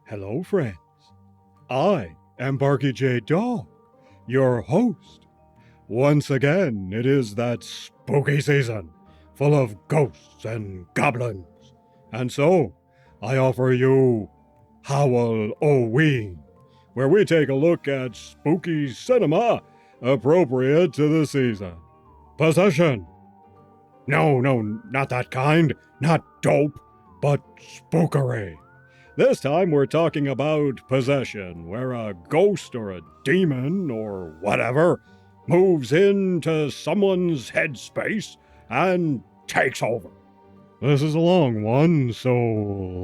Hello, friends. I am Barkey J Dog, your host. Once again, it is that spooky season, full of ghosts and goblins. And so, I offer you Howl-o-Ween, where we take a look at spooky cinema appropriate to the season. Possession. No, not that kind. Not dope, but spookery. This time we're talking about possession, where a ghost or a demon or whatever moves into someone's headspace and takes over. This is a long one, so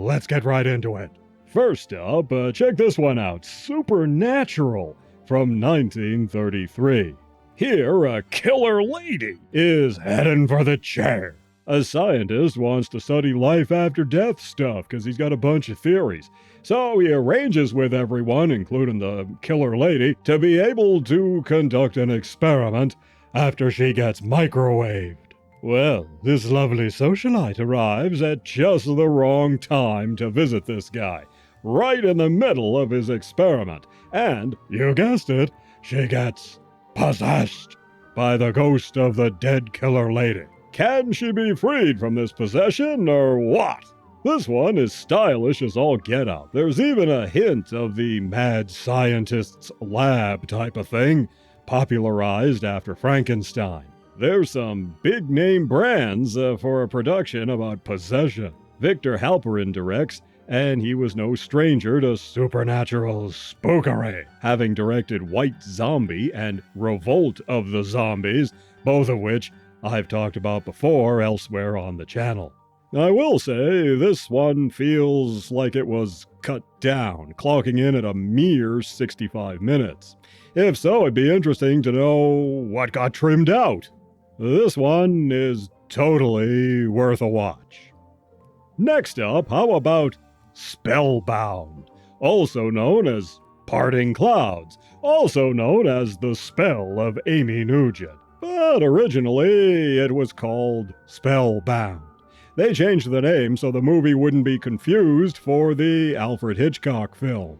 let's get right into it. First up, check this one out, Supernatural from 1933. Here, a killer lady is heading for the chair. A scientist wants to study life after death stuff because he's got a bunch of theories. So he arranges with everyone, including the killer lady, to be able to conduct an experiment after she gets microwaved. Well, this lovely socialite arrives at just the wrong time to visit this guy, right in the middle of his experiment. And, you guessed it, she gets possessed by the ghost of the dead killer lady. Can she be freed from this possession, or what? This one is stylish as all get out. There's even a hint of the mad scientist's lab type of thing, popularized after Frankenstein. There's some big-name brands for a production about possession. Victor Halperin directs, and he was no stranger to supernatural spookery, having directed White Zombie and Revolt of the Zombies, both of which I've talked about before elsewhere on the channel. I will say this one feels like it was cut down, clocking in at a mere 65 minutes. If so, it'd be interesting to know what got trimmed out. This one is totally worth a watch. Next up, how about Spellbound, also known as Parting Clouds, also known as The Spell of Amy Nugent. But originally, it was called Spellbound. They changed the name so the movie wouldn't be confused for the Alfred Hitchcock film.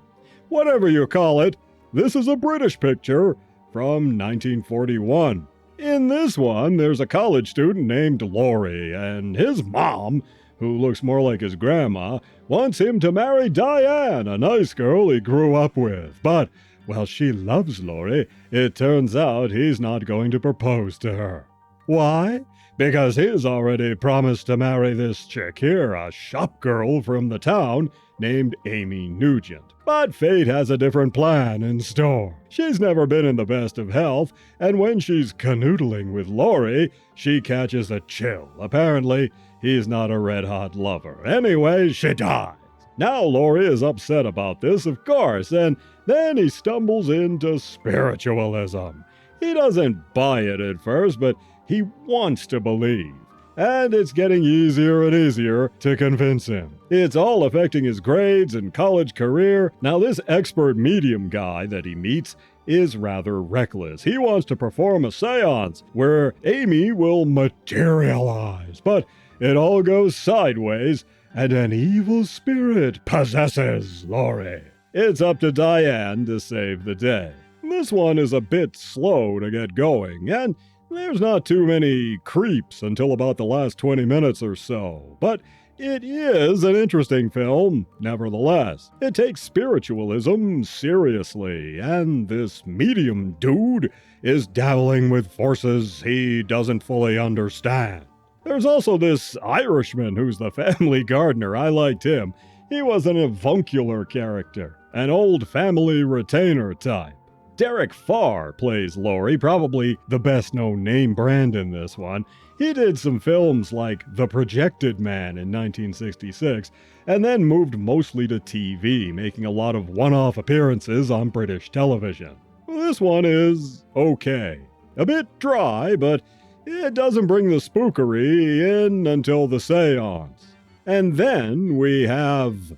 Whatever you call it, this is a British picture from 1941. In this one, there's a college student named Laurie, and his mom, who looks more like his grandma, wants him to marry Diane, a nice girl he grew up with. But while she loves Laurie, it turns out he's not going to propose to her. Why? Because he's already promised to marry this chick here, a shop girl from the town named Amy Nugent. But fate has a different plan in store. She's never been in the best of health, and when she's canoodling with Laurie, she catches a chill. Apparently, he's not a red-hot lover. Anyway, she dies. Now Laurie is upset about this, of course, and then he stumbles into spiritualism. He doesn't buy it at first, but he wants to believe. And it's getting easier and easier to convince him. It's all affecting his grades and college career. Now this expert medium guy that he meets is rather reckless. He wants to perform a seance where Amy will materialize, but it all goes sideways and an evil spirit possesses Laurie. It's up to Diane to save the day. This one is a bit slow to get going, and there's not too many creeps until about the last 20 minutes or so, but it is an interesting film, nevertheless. It takes spiritualism seriously, and this medium dude is dabbling with forces he doesn't fully understand. There's also this Irishman who's the family gardener. I liked him. He was an avuncular character, an old family retainer type. Derek Farr plays Laurie, probably the best-known name brand in this one. He did some films like The Projected Man in 1966, and then moved mostly to TV, making a lot of one-off appearances on British television. This one is okay. A bit dry, but it doesn't bring the spookery in until the seance. And then we have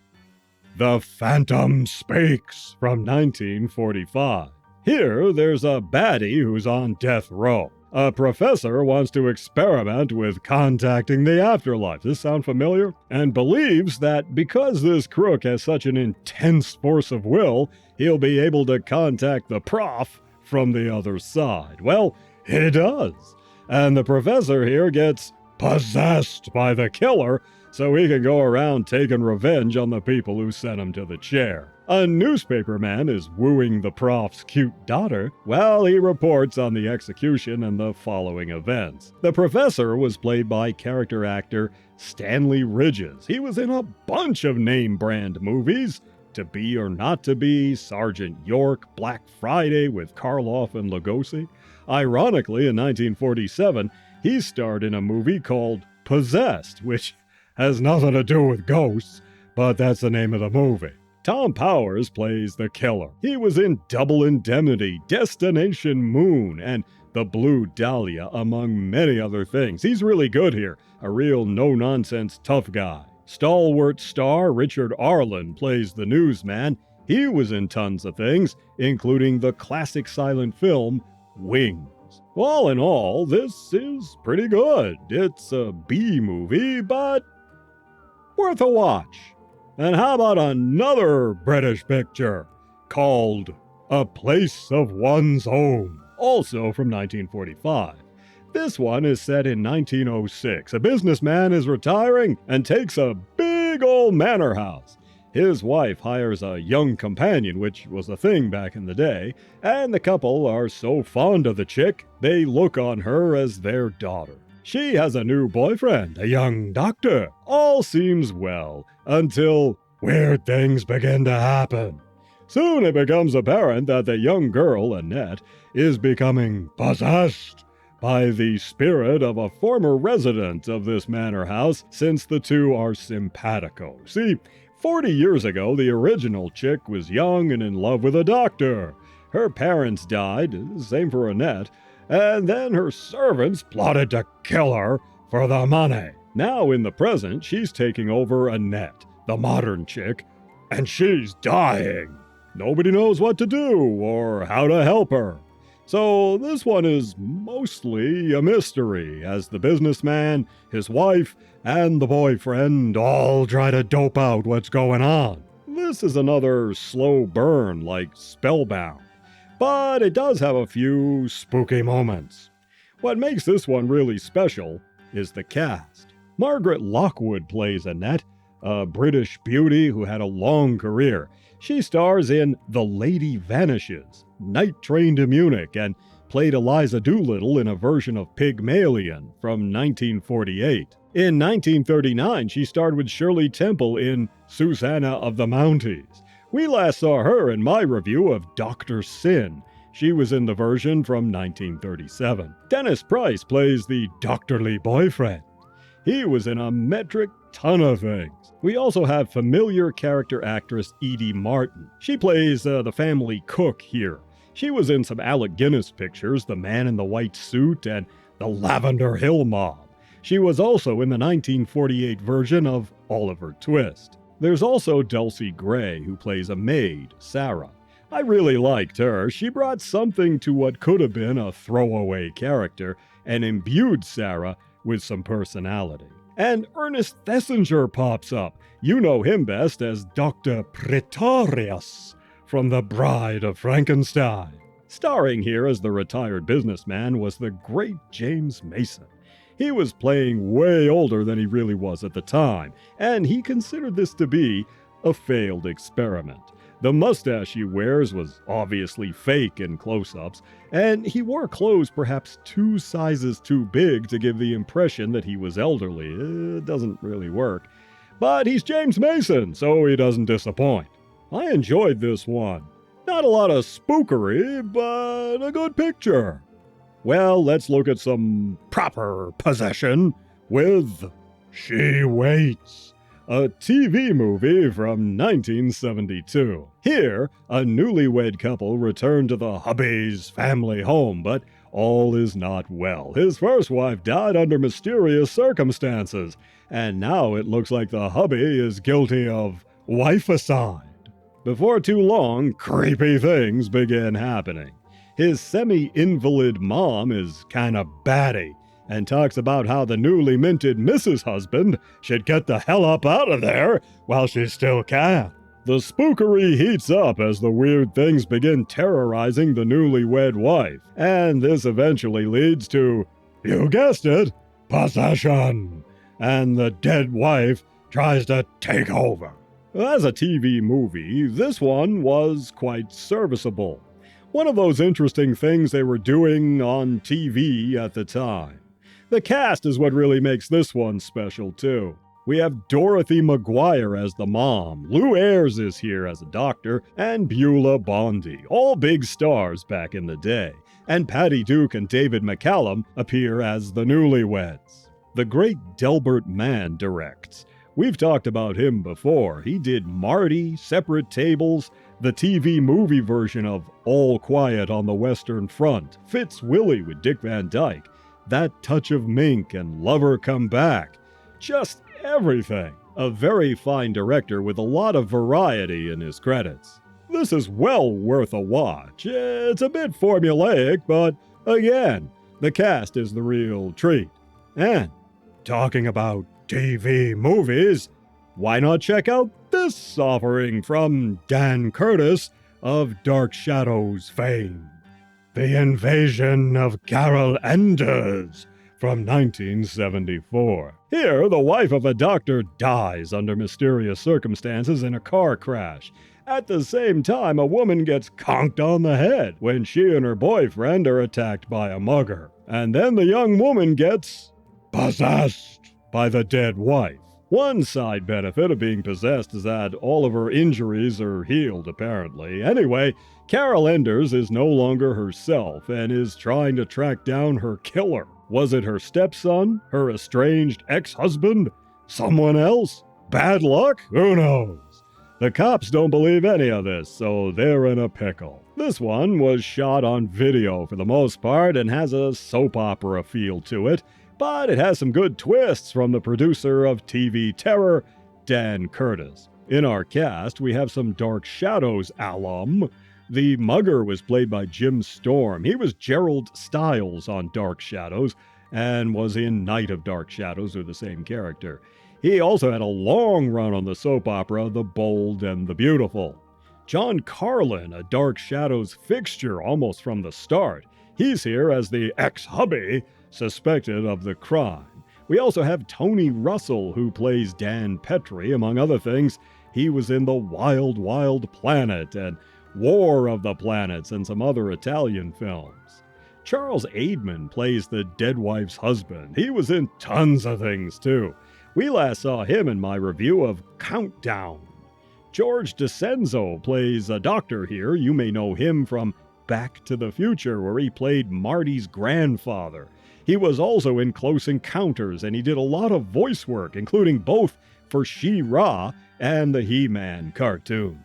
The Phantom Speaks from 1945. Here, there's a baddie who's on death row. A professor wants to experiment with contacting the afterlife. Does this sound familiar? And believes that because this crook has such an intense force of will, he'll be able to contact the prof from the other side. Well, he does. And the professor here gets possessed by the killer so he can go around taking revenge on the people who sent him to the chair. A newspaperman is wooing the prof's cute daughter while he reports on the execution and the following events. The professor was played by character actor Stanley Ridges. He was in a bunch of name-brand movies: To Be or Not to Be, Sergeant York, Black Friday with Karloff and Lugosi. Ironically, in 1947, he starred in a movie called Possessed, which has nothing to do with ghosts, but that's the name of the movie. Tom Powers plays the killer. He was in Double Indemnity, Destination Moon, and The Blue Dahlia, among many other things. He's really good here, a real no-nonsense tough guy. Stalwart star Richard Arlen plays the newsman. He was in tons of things, including the classic silent film Wings. All in all, this is pretty good. It's a B movie, but worth a watch. And how about another British picture called A Place of One's Own, also from 1945. This one is set in 1906. A businessman is retiring and takes a big old manor house. His wife hires a young companion, which was a thing back in the day, and the couple are so fond of the chick, they look on her as their daughter. She has a new boyfriend, a young doctor. All seems well, until weird things begin to happen. Soon it becomes apparent that the young girl, Annette, is becoming possessed by the spirit of a former resident of this manor house, since the two are simpatico. See, 40 years ago, the original chick was young and in love with a doctor. Her parents died, same for Annette, and then her servants plotted to kill her for the money. Now, in the present, she's taking over Annette, the modern chick, and she's dying. Nobody knows what to do or how to help her. So this one is mostly a mystery, as the businessman, his wife, and the boyfriend all try to dope out what's going on. This is another slow burn like Spellbound, but it does have a few spooky moments. What makes this one really special is the cast. Margaret Lockwood plays Annette, a British beauty who had a long career. She stars in The Lady Vanishes, Night Train to Munich, and played Eliza Doolittle in a version of Pygmalion from 1948. In 1939, she starred with Shirley Temple in Susanna of the Mounties. We last saw her in my review of Dr. Sin. She was in the version from 1937. Dennis Price plays the doctorly boyfriend. He was in a metric ton of things. We also have familiar character actress Edie Martin. She plays the family cook here. She was in some Alec Guinness pictures, The Man in the White Suit and The Lavender Hill Mob. She was also in the 1948 version of Oliver Twist. There's also Dulcie Gray, who plays a maid, Sarah. I really liked her. She brought something to what could have been a throwaway character and imbued Sarah with some personality. And Ernest Thesiger pops up. You know him best as Dr. Pretorius from The Bride of Frankenstein. Starring here as the retired businessman was the great James Mason. He was playing way older than he really was at the time, and he considered this to be a failed experiment. The mustache he wears was obviously fake in close-ups, and he wore clothes perhaps 2 sizes too big to give the impression that he was elderly. It doesn't really work. But he's James Mason, so he doesn't disappoint. I enjoyed this one. Not a lot of spookery, but a good picture. Well, let's look at some proper possession with She Waits, a TV movie from 1972. Here, a newlywed couple return to the hubby's family home, but all is not well. His first wife died under mysterious circumstances, and now it looks like the hubby is guilty of wifecide. Before too long, creepy things begin happening. His semi-invalid mom is kinda batty and talks about how the newly minted Mrs. Husband should get the hell up out of there while she still can. The spookery heats up as the weird things begin terrorizing the newlywed wife, and this eventually leads to, you guessed it, possession, and the dead wife tries to take over. As a TV movie, this one was quite serviceable. One of those interesting things they were doing on TV at the time. The cast is what really makes this one special, too. We have Dorothy McGuire as the mom, Lou Ayres is here as a doctor, and Beulah Bondi, all big stars back in the day. And Patty Duke and David McCallum appear as the newlyweds. The great Delbert Mann directs. We've talked about him before. He did Marty, Separate Tables, the TV movie version of All Quiet on the Western Front, Fitz Willie with Dick Van Dyke, That Touch of Mink, and Lover Come Back. Just everything. A very fine director with a lot of variety in his credits. This is well worth a watch. It's a bit formulaic, but again, the cast is the real treat. And talking about TV movies, why not check out this offering from Dan Curtis of Dark Shadows fame? The Invasion of Carol Enders from 1974. Here, the wife of a doctor dies under mysterious circumstances in a car crash. At the same time, a woman gets conked on the head when she and her boyfriend are attacked by a mugger. And then the young woman gets possessed by the dead wife. One side benefit of being possessed is that all of her injuries are healed, apparently. Anyway, Carol Enders is no longer herself and is trying to track down her killer. Was it her stepson? Her estranged ex-husband? Someone else? Bad luck? Who knows? The cops don't believe any of this, so they're in a pickle. This one was shot on video for the most part and has a soap opera feel to it, but it has some good twists from the producer of TV Terror, Dan Curtis. In our cast, we have some Dark Shadows alum. The mugger was played by Jim Storm. He was Gerald Stiles on Dark Shadows and was in Night of Dark Shadows with the same character. He also had a long run on the soap opera The Bold and the Beautiful. John Carlin, a Dark Shadows fixture almost from the start. He's here as the ex-hubby suspected of the crime. We also have Tony Russell, who plays Dan Petrie, among other things. He was in The Wild Wild Planet and War of the Planets and some other Italian films. Charles Aidman plays the dead wife's husband. He was in tons of things, too. We last saw him in my review of Countdown. George DeCenzo plays a doctor here. You may know him from Back to the Future, where he played Marty's grandfather. He was also in Close Encounters, and he did a lot of voice work, including both for She-Ra and the He-Man cartoons.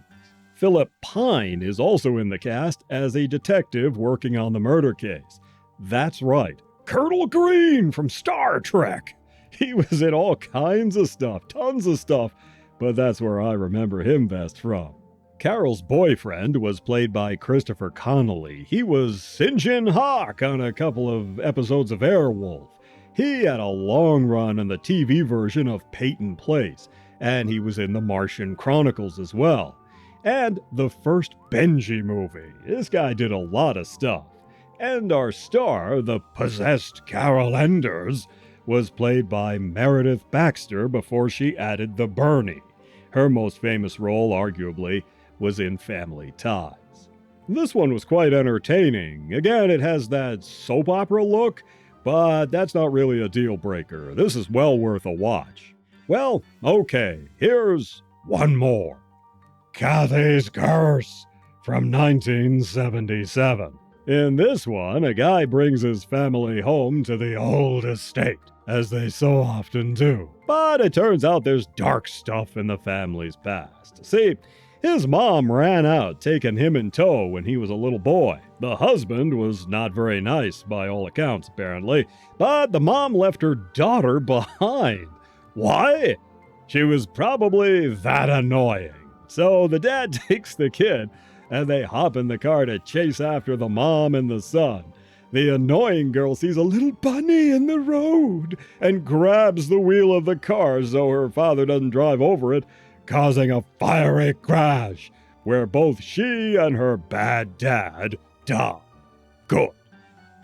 Philip Pine is also in the cast as a detective working on the murder case. That's right, Colonel Green from Star Trek. He was in all kinds of stuff, tons of stuff, but that's where I remember him best from. Carol's boyfriend was played by Christopher Connolly. He was St. John Hawk on a couple of episodes of Airwolf. He had a long run in the TV version of Peyton Place, and he was in The Martian Chronicles as well. And the first Benji movie. This guy did a lot of stuff. And our star, the possessed Carol Enders, was played by Meredith Baxter before she added the Bernie. Her most famous role, arguably, was in Family Ties. This one was quite entertaining. Again, it has that soap opera look, but that's not really a deal breaker. This is well worth a watch. Well, okay, here's one more. Cathy's Curse from 1977. In this one, a guy brings his family home to the old estate, as they so often do. But it turns out there's dark stuff in the family's past. See, his mom ran out, taking him in tow when he was a little boy. The husband was not very nice, by all accounts, apparently, but the mom left her daughter behind. Why? She was probably that annoying. So the dad takes the kid and they hop in the car to chase after the mom and the son. The annoying girl sees a little bunny in the road and grabs the wheel of the car so her father doesn't drive over it, causing a fiery crash where both she and her bad dad die. Good.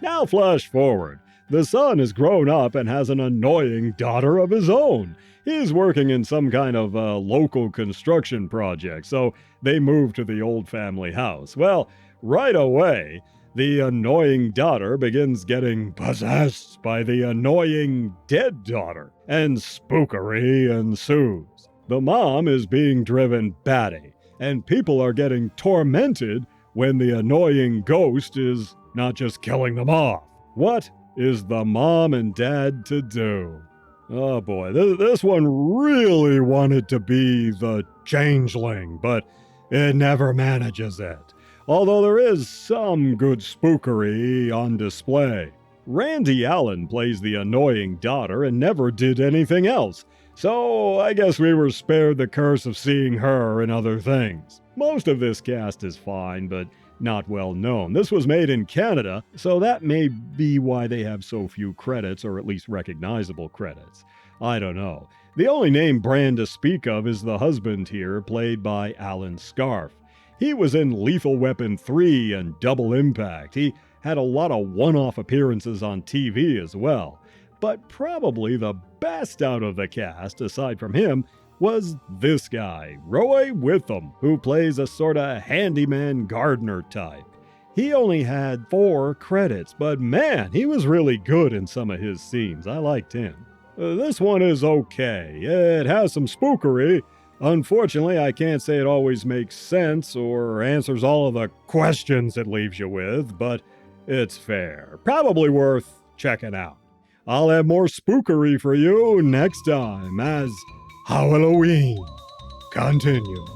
Now flash forward. The son has grown up and has an annoying daughter of his own. He's working in some kind of local construction project, so they move to the old family house. Well, right away, the annoying daughter begins getting possessed by the annoying dead daughter, and spookery ensues. The mom is being driven batty, and people are getting tormented when the annoying ghost is not just killing them off. What is the mom and dad to do? Oh boy, this one really wanted to be the changeling, but it never manages it. Although there is some good spookery on display. Randy Allen plays the annoying daughter and never did anything else, so I guess we were spared the curse of seeing her in other things. Most of this cast is fine, but not well known. This was made in Canada, so that may be why they have so few credits, or at least recognizable credits. I don't know. The only name brand to speak of is the husband here, played by Alan Scarf. He was in Lethal Weapon 3 and Double Impact. He had a lot of one-off appearances on TV as well. But probably the best out of the cast, aside from him, was this guy, Roy Witham, who plays a sorta handyman gardener type. He only had 4 credits, but man, he was really good in some of his scenes. I liked him. This one is okay. It has some spookery. Unfortunately, I can't say it always makes sense or answers all of the questions it leaves you with, but it's fair. Probably worth checking out. I'll have more spookery for you next time as Howl-o-Ween continues.